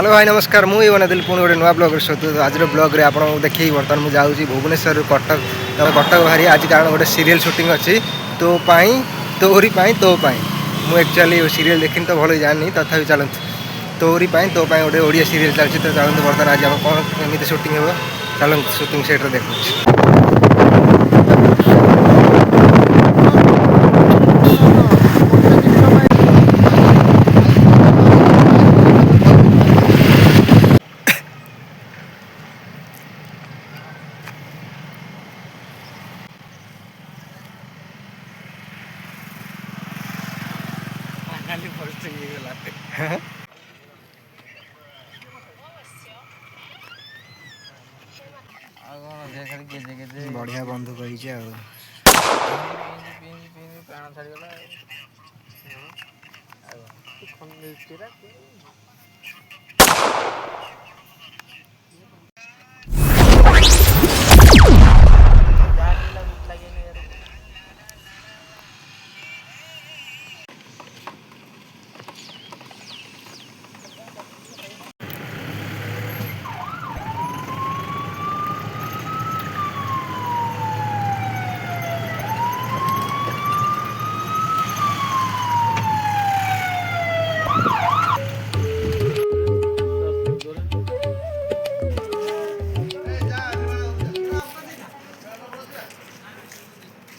Hello भाई नमस्कार मुझे बनादी पुणी गोटे नुआ ब्लग सहित आज ब्लग्रे आप देखिए बर्तमान मुझे जाऊँगी भुवनेश्वर कटक कटक बाहरी आज कारण गोटे सीरियल शूटिंग अच्छी तो तोरी तो मुझे एक्चुअली सीरियल देखनी तो भल जानी तथा चलती तोरी तो गोटे ओडिया सीरियल चलती तो चलते बर्तमान आज आम कौन केमी शूटिंग हो चलते शूटिंग सेट्रे देखुँ। बढ़िया बंधु कही प्राण छाड़गला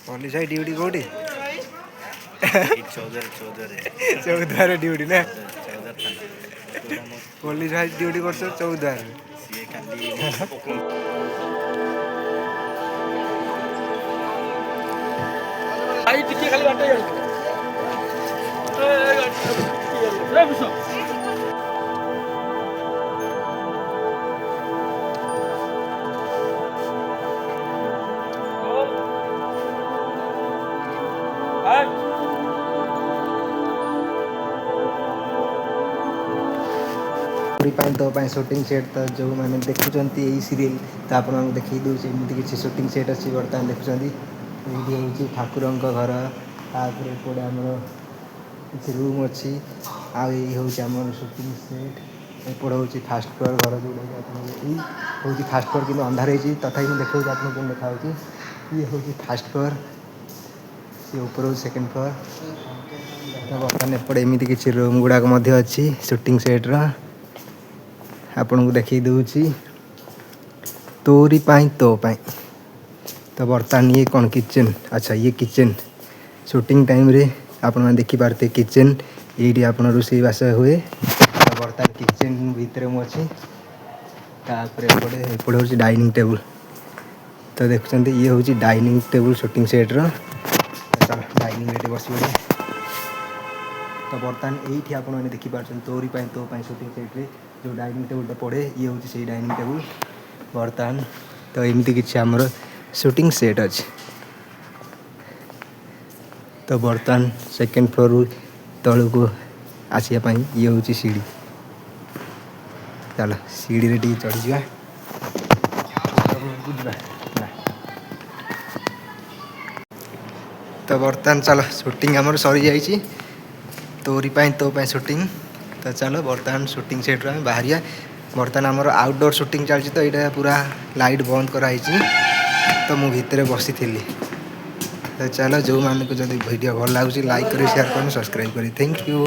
पुलिस भाई ड्यूटी कौटी चौधर चौद्वार ड्यूटी ना पुलिस भाई ड्यूटी कर चौद्वार खाली बाटे तो शूटिंग सेट तो जो मैंने देखुं यही सीरियल तो आप देखी दूसरी एमती किसी शूटिंग सेट अच्छी बर्तमान देखुं ये हूँ ठाकुर घर तापर एपटे आमर किसी रूम अच्छी आई हूँ आम शूटिंग सेट एपट हूँ फास्ट फ्लोर घर जोड़ा हूँ फास्ट फ्लोर कि अंधार हो तथा देखा आपको देखा ये हूँ फास्ट फ्लोर सी ऊपर हूँ सेकेंड फ्लोर तो बर्तमान एपटे एमती किसी रूम गुड़ाक अच्छी शूटिंग सेट्र आपन को देखी दूची तोरी तो तो बर्तमान ये कौन किचन अच्छा ये किचन शूटिंग टाइम रे आपन देखी पारते किचन ये आपन रोषे बास हुए तो बर्तमान किचन भितर मुझे एपटे हूँ डाइनिंग टेबुल तो देखुं ये हूँ डाइनिंग टेबुल शूटिंग सेट्र चल डाइनिंग रे बस तो बर्तमान ये आपने देखिपार तोरी तो शूटिंग सेट्रे जो डाइनिंग टेबुल पड़े ये हूँ से डाइनिंग टेबुल बर्तमान तो एमती किसी आमर शूटिंग सेट अच्छे तो बर्तमान सेकेंड फ्लोर तलू को आसापी ये हूँ सीढ़ी चल सीढ़ी रे चढ़ी जा तो बर्तमान चल शूटिंग आमर सरी जाइए तोरी तो शूटिंग तो चलो बर्तमान शूटिंग सेट्रु आम बाहर बर्तमान आमर आउटडोर शूटिंग चलती तो यहाँ पूरा लाइट बंद कराई तो मु भितर बसी तो चलो जो मानक जब वीडियो भल लगे लाइक करें शेयर करें सब्सक्राइब करें थैंक यू।